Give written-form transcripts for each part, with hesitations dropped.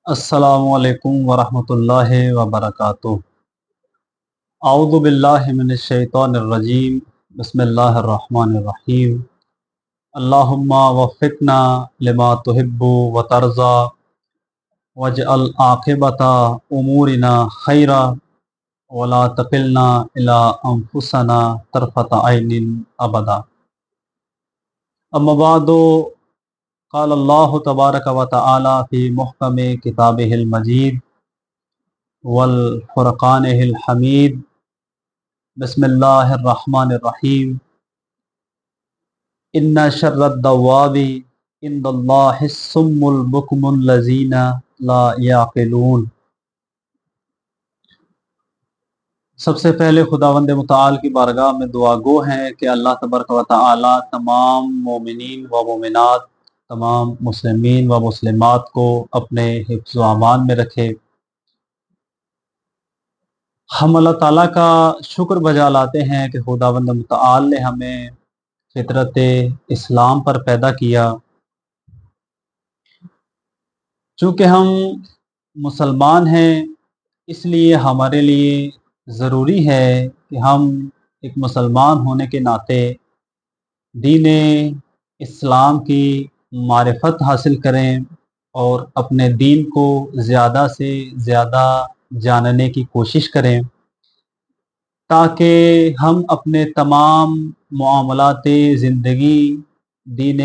अस्सलामु अलैकुम वरहमतुल्लाहि वबरकातुहू। औज़ु बिल्लाहि मिनश शैतानिर रजीम। बिस्मिल्लाहिर रहमानिर रहीम। अल्लाहुम्मा वफ़्फ़िक़ना लिमा तुहिब्बु व तर्ज़ा वजअल आक़िबता उमूरिना खैरा वला तकिलना इला अनफुसना तरफ़ता ऐनिन अबदा। अम्मा बअदु क़ाल अल्लाहु तबारक व तआला फ़ी मुहकम किताबिहिल मजीद वल फ़ुरक़ानिहिल हमीद। बिस्मिल्लाहिर रहमानिर रहीम। इन्ना शर्रद्दव्वाबि इंदल्लाहिस सुम्मुल बुक्मुल लज़ीना ला याक़िलून। सबसे पहले खुदावंद मुतआल की बारगाह में दुआ गो हैं कि अल्लाह तबारक व तआला तमाम मोमिनीन व मोमिनात, तमाम मुस्लिमीन व मुस्लिमात को अपने हिफ्ज़ व अमान में रखे। हम अल्लाह ताला का शुक्र बजा लाते हैं कि खुदावंद मुतआल ने हमें फितरत इस्लाम पर पैदा किया। चूँकि हम मुसलमान हैं, इसलिए हमारे लिए ज़रूरी है कि हम एक मुसलमान होने के नाते दीन इस्लाम की मारिफत हासिल करें और अपने दीन को ज़्यादा से ज़्यादा जानने की कोशिश करें, ताकि हम अपने तमाम मामलाते ज़िंदगी दीन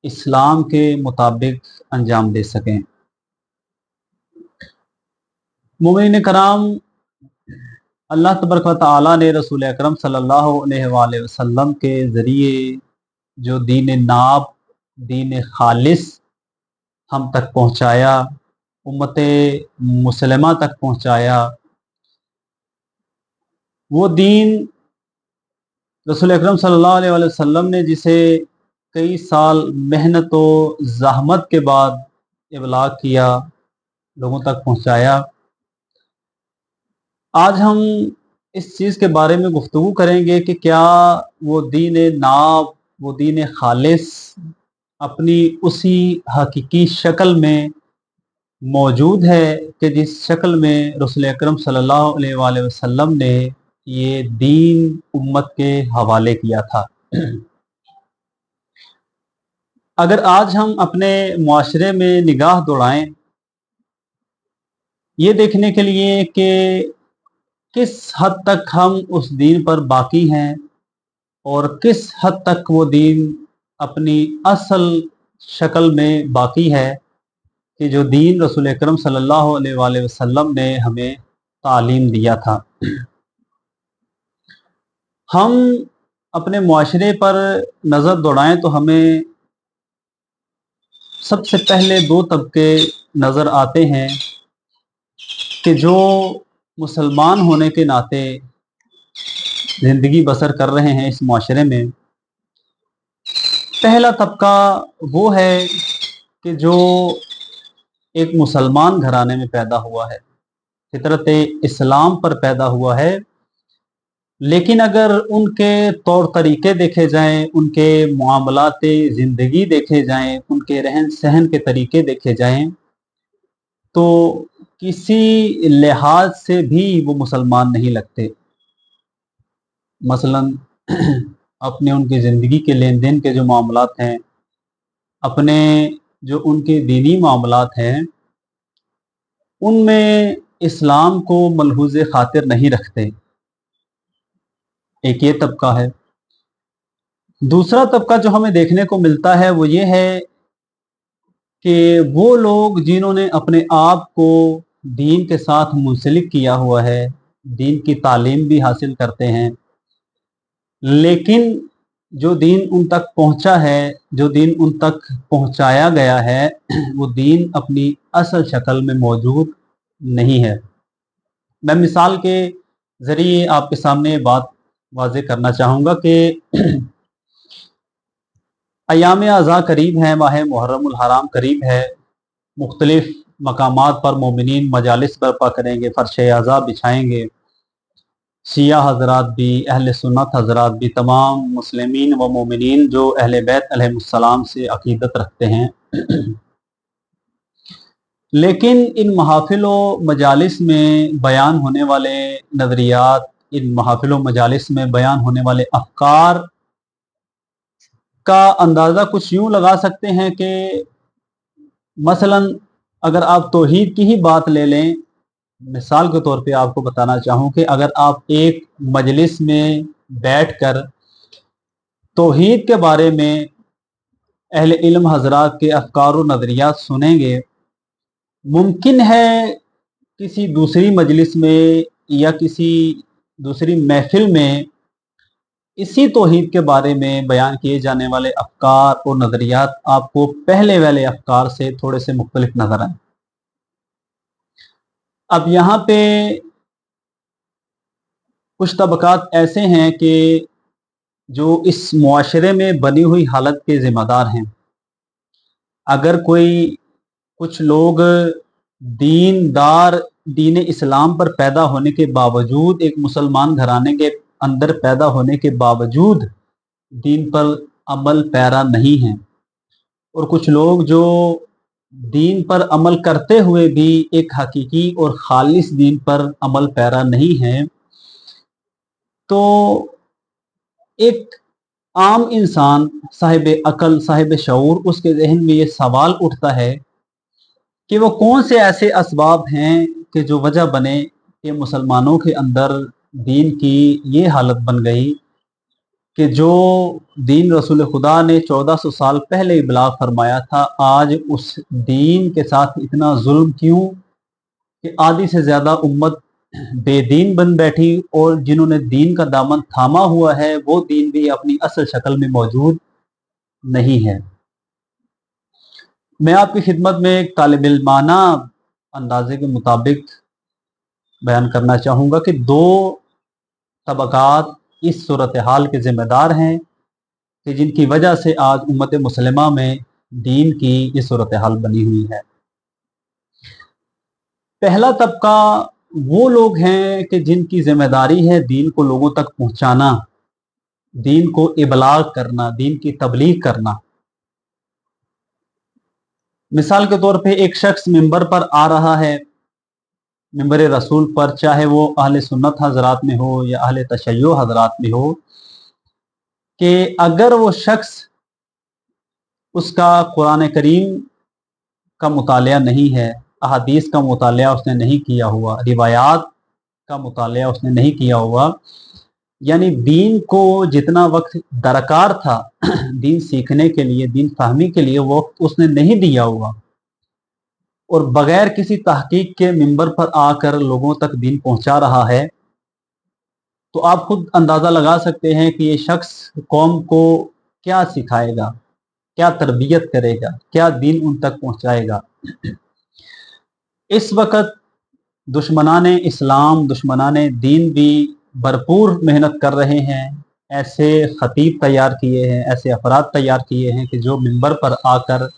इस्लाम के मुताबिक अंजाम दे सकें। मोमिन कराम, अल्लाह तबारक व तआला ने रसूल अकरम सल्लल्लाहु अलैहि वसल्लम के ज़रिए जो दीन नाब, दीन खालिस हम तक पहुँचाया, उम्मत मुसलमा तक पहुँचाया, वो दीन रसूल अकरम सल्लल्लाहु अलैहि वसल्लम ने जिसे कई साल मेहनत व ज़हमत के बाद इबलाग किया, लोगों तक पहुँचाया। आज हम इस चीज़ के बारे में गुफ्तगू करेंगे कि क्या वो दीन नाब, वो दीन खालिस अपनी उसी हकीकी शक्ल में मौजूद है कि जिस शक्ल में रसूल अकरम सल्लल्लाहु अलैहि वसल्लम ने ये दीन उम्मत के हवाले किया था। अगर आज हम अपने मुआशरे में निगाह दौड़ाएं, ये देखने के लिए कि किस हद तक हम उस दीन पर बाकी हैं और किस हद तक वो दीन अपनी असल शक्ल में बाकी है कि जो दीन रसूल अकरम सल्लल्लाहु अलैहि वसल्लम ने हमें तालीम दिया था। हम अपने मुआशरे पर नज़र दौड़ाएं तो हमें सबसे पहले दो तबके नज़र आते हैं कि जो मुसलमान होने के नाते ज़िंदगी बसर कर रहे हैं इस मुआशरे में। पहला तबका वो है कि जो एक मुसलमान घराने में पैदा हुआ है, फितरत इस्लाम पर पैदा हुआ है, लेकिन अगर उनके तौर तरीके देखे जाएं, उनके मामलाते ज़िंदगी देखे जाएं, उनके रहन सहन के तरीके देखे जाएं, तो किसी लिहाज से भी वो मुसलमान नहीं लगते। मसलन अपने उनकी ज़िंदगी के लेन देन के जो मामलात हैं, अपने जो उनके दीनी मामलात हैं, उनमें इस्लाम को मलहूज़ ख़ातिर नहीं रखते। एक ये तबका है। दूसरा तबका जो हमें देखने को मिलता है वो ये है कि वो लोग जिन्होंने अपने आप को दीन के साथ मुंसलिक किया हुआ है, दीन की तालीम भी हासिल करते हैं, लेकिन जो दीन उन तक पहुंचा है, जो दीन उन तक पहुंचाया गया है, वो दीन अपनी असल शक्ल में मौजूद नहीं है। मैं मिसाल के ज़रिए आपके सामने बात वाज़ेह करना चाहूँगा कि अयाम अज़ा करीब हैं, माह मुहर्रमुल हराम करीब है। मुख्तलिफ़ मकामात पर मोमिनीन मजालिस बर्पा करेंगे, फ़र्श अज़ा बिछाएँगे। शिया हज़रात भी, अहले सुन्नत हज़रात भी, तमाम मुस्लिमीन व मोमिनीन जो अहले बैत अलैहिमुस्सलाम से अक़ीदत रखते हैं, लेकिन इन महफिल व मजालिस में बयान होने वाले नज़रियात, इन महफिल व मजालिस में बयान होने वाले अफकार का अंदाज़ा कुछ यूँ लगा सकते हैं कि मसलन अगर आप तौहीद की ही बात ले लें, मिसाल के तौर पे आपको बताना चाहूँ कि अगर आप एक मजलिस में बैठकर तौहीद के बारे में अहले इल्म हजरात के अफकार व नज़रियात सुनेंगे, मुमकिन है किसी दूसरी मजलिस में या किसी दूसरी महफिल में इसी तौहीद के बारे में बयान किए जाने वाले अफकार और नज़रियात आपको पहले वाले अफकार से थोड़े से मुख्तलिफ नज़र आए। अब यहाँ पे कुछ तबकात ऐसे हैं कि जो इस मुआशरे में बनी हुई हालत के ज़िम्मेदार हैं। अगर कोई कुछ लोग दीनदार दीन इस्लाम पर पैदा होने के बावजूद, एक मुसलमान घराने के अंदर पैदा होने के बावजूद दीन पर अमल पैरा नहीं हैं, और कुछ लोग जो दीन पर अमल करते हुए भी एक हकीकी और खालिस दीन पर अमल पैरा नहीं हैं, तो एक आम इंसान साहिब अकल, साहिब शऊर, उसके जहन में ये सवाल उठता है कि वो कौन से ऐसे असबाब हैं कि जो वजह बने कि मुसलमानों के अंदर दीन की ये हालत बन गई कि जो दीन रसूल खुदा ने 1400 साल पहले इबलाग फरमाया था, आज उस दीन के साथ इतना जुल्म क्यों कि आधी से ज़्यादा उम्मत बेदीन बन बैठी, और जिन्होंने दीन का दामन थामा हुआ है वो दीन भी अपनी असल शक्ल में मौजूद नहीं है। मैं आपकी खिदमत में एक तालिब इल्माना अंदाजे के मुताबिक बयान करना चाहूँगा कि दो तबकात इस सूरत हाल के ज़िम्मेदार हैं कि जिनकी वजह से आज उम्मत मुसलिमा में दीन की ये सूरत हाल बनी हुई है। पहला तबका वो लोग हैं कि जिनकी ज़िम्मेदारी है दीन को लोगों तक पहुँचाना, दीन को इबलाग करना, दीन की तबलीग करना। मिसाल के तौर पे एक शख्स मिंबर पर आ रहा है, मिंबर रसूल पर, चाहे वो अहले सुन्नत हजरात में हो या अहले तशय्यो हजरात में हो, कि अगर वो शख्स उसका कुरान करीम का मुतालिया नहीं है, अहादीस का मुतालिया उसने नहीं किया हुआ, रिवायात का मुतालिया उसने नहीं किया हुआ, यानी दीन को जितना वक्त दरकार था दीन सीखने के लिए, दीन फहमी के लिए, वो वक्त उसने नहीं दिया हुआ, और बगैर किसी तहकीक के मिंबर पर आकर लोगों तक दीन पहुंचा रहा है, तो आप खुद अंदाज़ा लगा सकते हैं कि ये शख्स कौम को क्या सिखाएगा, क्या तरबियत करेगा, क्या दीन उन तक पहुंचाएगा। इस वक्त दुश्मनाने इस्लाम, दुश्मनाने दीन भी भरपूर मेहनत कर रहे हैं। ऐसे खतीब तैयार किए हैं, ऐसे अफराद तैयार किए हैं कि जो मिंबर पर आकर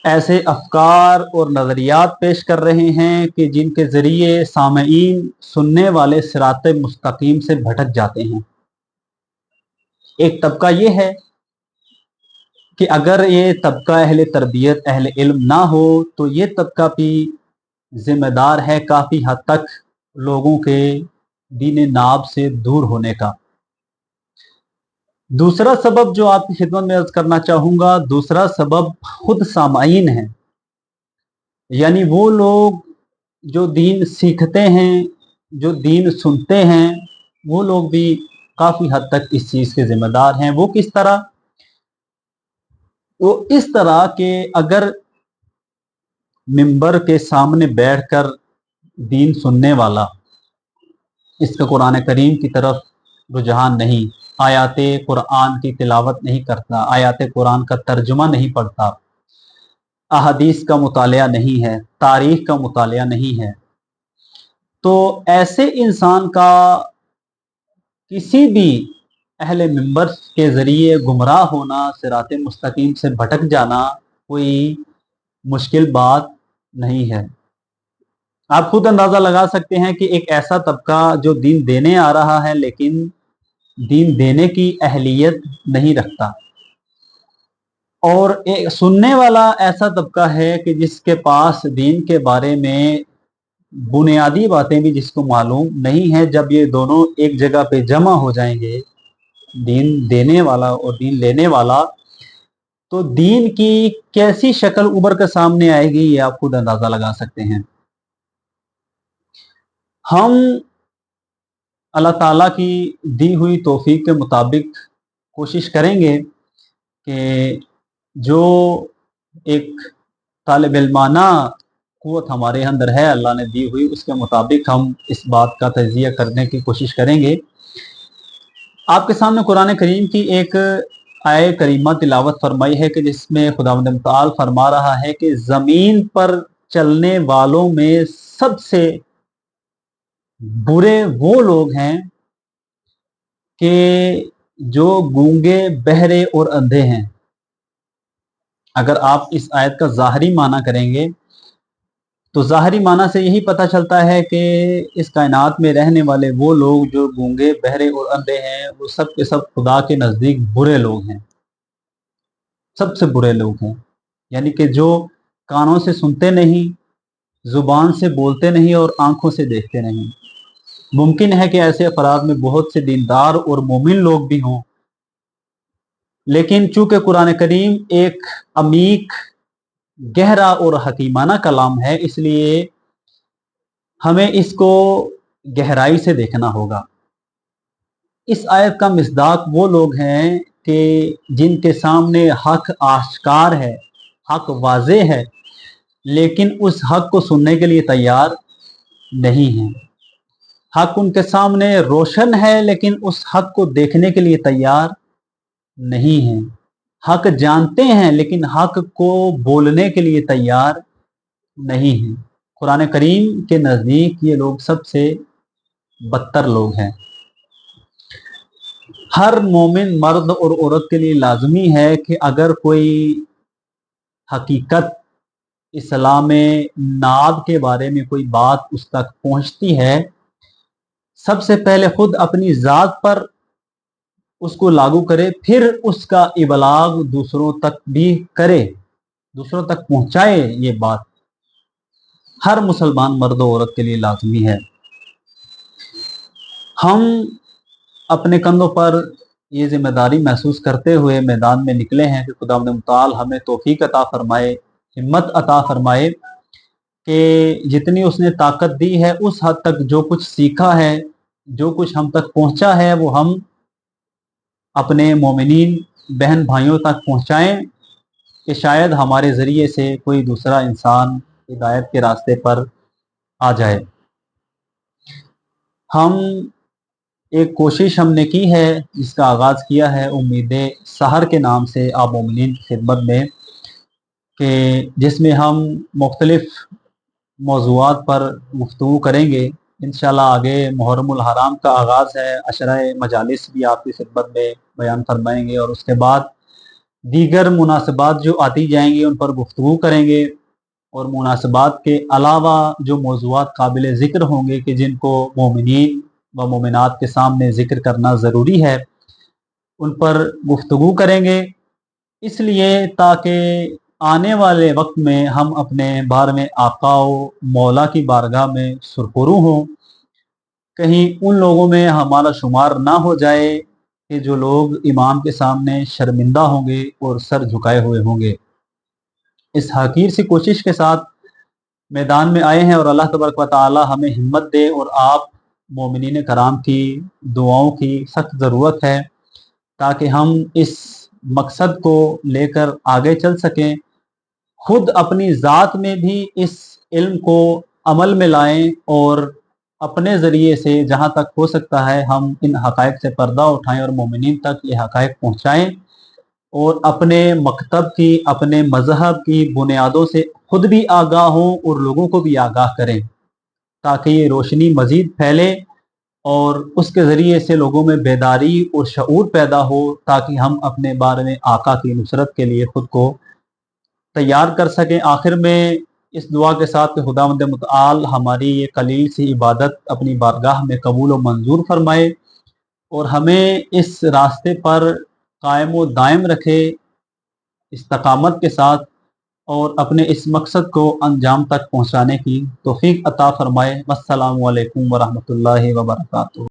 ऐसे अफकार और नज़रियात पेश कर रहे हैं कि जिनके ज़रिए सामईन, सुनने वाले सिरात मुस्तकीम से भटक जाते हैं। एक तबका ये है कि अगर ये तबका अहले तरबियत, अहले इल्म ना हो, तो ये तबका भी ज़िम्मेदार है काफ़ी हद तक लोगों के दीन नाब से दूर होने का। दूसरा सबब जो आपकी खिदमत में अर्ज करना चाहूँगा, दूसरा सबब खुद सामाईन है, यानी वो लोग जो दीन सीखते हैं, जो दीन सुनते हैं, वो लोग भी काफ़ी हद तक इस चीज़ के ज़िम्मेदार हैं। वो किस तरह? वो इस तरह कि अगर मिंबर के सामने बैठकर दीन सुनने वाला, इसका कुरान करीम की तरफ रुझान नहीं, आयात कुरान की तिलावत नहीं करता, आयात कुरान का तर्जुमा नहीं पढ़ता, अहादीस का मुतालिया नहीं है, तारीख का मुतालिया नहीं है, तो ऐसे इंसान का किसी भी अहले मिंबर के ज़रिए गुमराह होना, सिरात मुस्तकीम से भटक जाना कोई मुश्किल बात नहीं है। आप खुद अंदाज़ा लगा सकते हैं कि एक ऐसा तबका जो दीन देने आ रहा है लेकिन दीन देने की अहलियत नहीं रखता, और एक सुनने वाला ऐसा तबका है कि जिसके पास दीन के बारे में बुनियादी बातें भी जिसको मालूम नहीं है। जब ये दोनों एक जगह पे जमा हो जाएंगे, दीन देने वाला और दीन लेने वाला, तो दीन की कैसी शक्ल उभर कर सामने आएगी ये आप खुद अंदाजा लगा सकते हैं। हम अल्लाह ताला की दी हुई तौफीक के मुताबिक कोशिश करेंगे कि जो एक तालिब इल्माना क़ुव्वत हमारे अंदर है अल्लाह ने दी हुई, उसके मुताबिक हम इस बात का तजिया करने की कोशिश करेंगे। आपके सामने कुरान करीम की एक आय करीमा तिलावत फरमाई है कि जिसमें खुदावंद मुताल फरमा रहा है कि ज़मीन पर चलने वालों में सबसे बुरे वो लोग हैं कि जो गूंगे, बहरे और अंधे हैं। अगर आप इस आयत का ज़ाहरी माना करेंगे तो ज़ाहरी माना से यही पता चलता है कि इस कायनात में रहने वाले वो लोग जो गूंगे, बहरे और अंधे हैं, वो सब के सब खुदा के नज़दीक बुरे लोग हैं, सबसे बुरे लोग हैं। यानी कि जो कानों से सुनते नहीं, ज़ुबान से बोलते नहीं और आंखों से देखते नहीं। मुमकिन है कि ऐसे अफराद में बहुत से दीनदार और मोमिन लोग भी हों, लेकिन चूंकि कुरान करीम एक अमीक, गहरा और हकीमाना कलाम है, इसलिए हमें इसको गहराई से देखना होगा। इस आयत का मिस्दाक वो लोग हैं कि जिनके सामने हक आश्कार है, हक वाज़े है, लेकिन उस हक को सुनने के लिए तैयार नहीं हैं। हक उनके सामने रोशन है, लेकिन उस हक को देखने के लिए तैयार नहीं हैं। हक जानते हैं, लेकिन हक को बोलने के लिए तैयार नहीं हैं। कुरान करीम के नज़दीक ये लोग सबसे बदतर लोग हैं। हर मोमिन मर्द और औरत के लिए लाजमी है कि अगर कोई हकीकत इस्लाम नाद के बारे में कोई बात उस तक पहुंचती है, सबसे पहले खुद अपनी ज़ात पर उसको लागू करे, फिर उसका इबलाग दूसरों तक भी करे, दूसरों तक पहुंचाए। ये बात हर मुसलमान मर्द और औरत के लिए लाजमी है। हम अपने कंधों पर ये जिम्मेदारी महसूस करते हुए मैदान में निकले हैं कि खुदावंद मुताल हमें तौफीक अता फरमाए, हिम्मत अता फरमाए कि जितनी उसने ताकत दी है उस हद तक जो कुछ सीखा है, जो कुछ हम तक पहुंचा है, वो हम अपने मोमिनीन बहन भाइयों तक पहुंचाएं कि शायद हमारे ज़रिए से कोई दूसरा इंसान हिदायत के रास्ते पर आ जाए। हम एक कोशिश हमने की है, जिसका आगाज़ किया है उम्मीद सहर के नाम से आप मोमिनीन की खिदमत में, कि जिसमें हम मुख्तलिफ़ मौज़ूआत पर गुफ्तगू करेंगे। इंशाअल्लाह आगे मुहर्रमुल हराम का आगाज़ है, अशराए मजालिस भी आपकी खिदमत में बयान फरमाएंगे और उसके बाद दीगर मुनासबात जो आती जाएंगी उन पर गुफ्तगू करेंगे। और मुनासबात के अलावा जो मौज़ूआत काबिल ज़िक्र होंगे कि जिनको मोमिनीन व मोमिनात के सामने ज़िक्र करना ज़रूरी है, उन पर गुफ्तगू करेंगे, इसलिए ताकि आने वाले वक्त में हम अपने बार में आका व मौला की बारगाह में सुरखरू हों। कहीं उन लोगों में हमारा शुमार ना हो जाए कि जो लोग इमाम के सामने शर्मिंदा होंगे और सर झुकाए हुए होंगे। इस हकीर सी कोशिश के साथ मैदान में आए हैं और अल्लाह तबारक व तआला हमें हिम्मत दे। और आप मोमिनीन कराम की दुआओं की सख्त ज़रूरत है ताकि हम इस मकसद को लेकर आगे चल सकें, खुद अपनी ज़ात में भी इस इल्म को अमल में लाएं और अपने ज़रिए से जहाँ तक हो सकता है हम इन हक़ाइक़ से पर्दा उठाएं और मोमिनीन तक ये हक़ाइक़ पहुँचाएँ और अपने मकतब की, अपने मज़हब की बुनियादों से खुद भी आगाह हों और लोगों को भी आगाह करें, ताकि ये रोशनी मज़ीद फैले और उसके ज़रिए से लोगों में बेदारी और शऊर पैदा हो, ताकि हम अपने बारे में आका की नुसरत के लिए ख़ुद को तैयार कर सकें। आखिर में इस दुआ के साथ कि खुदावंद मुतआल हमारी ये कलील सी इबादत अपनी बारगाह में कबूल व मंजूर फरमाए और हमें इस रास्ते पर कायम व दायम रखे, इस्तकामत के साथ और अपने इस मकसद को अंजाम तक पहुँचाने की तौफीक अता फरमाए। वस्सलामु अलैकुम वरहमतुल्लाहि वबरकातुहू।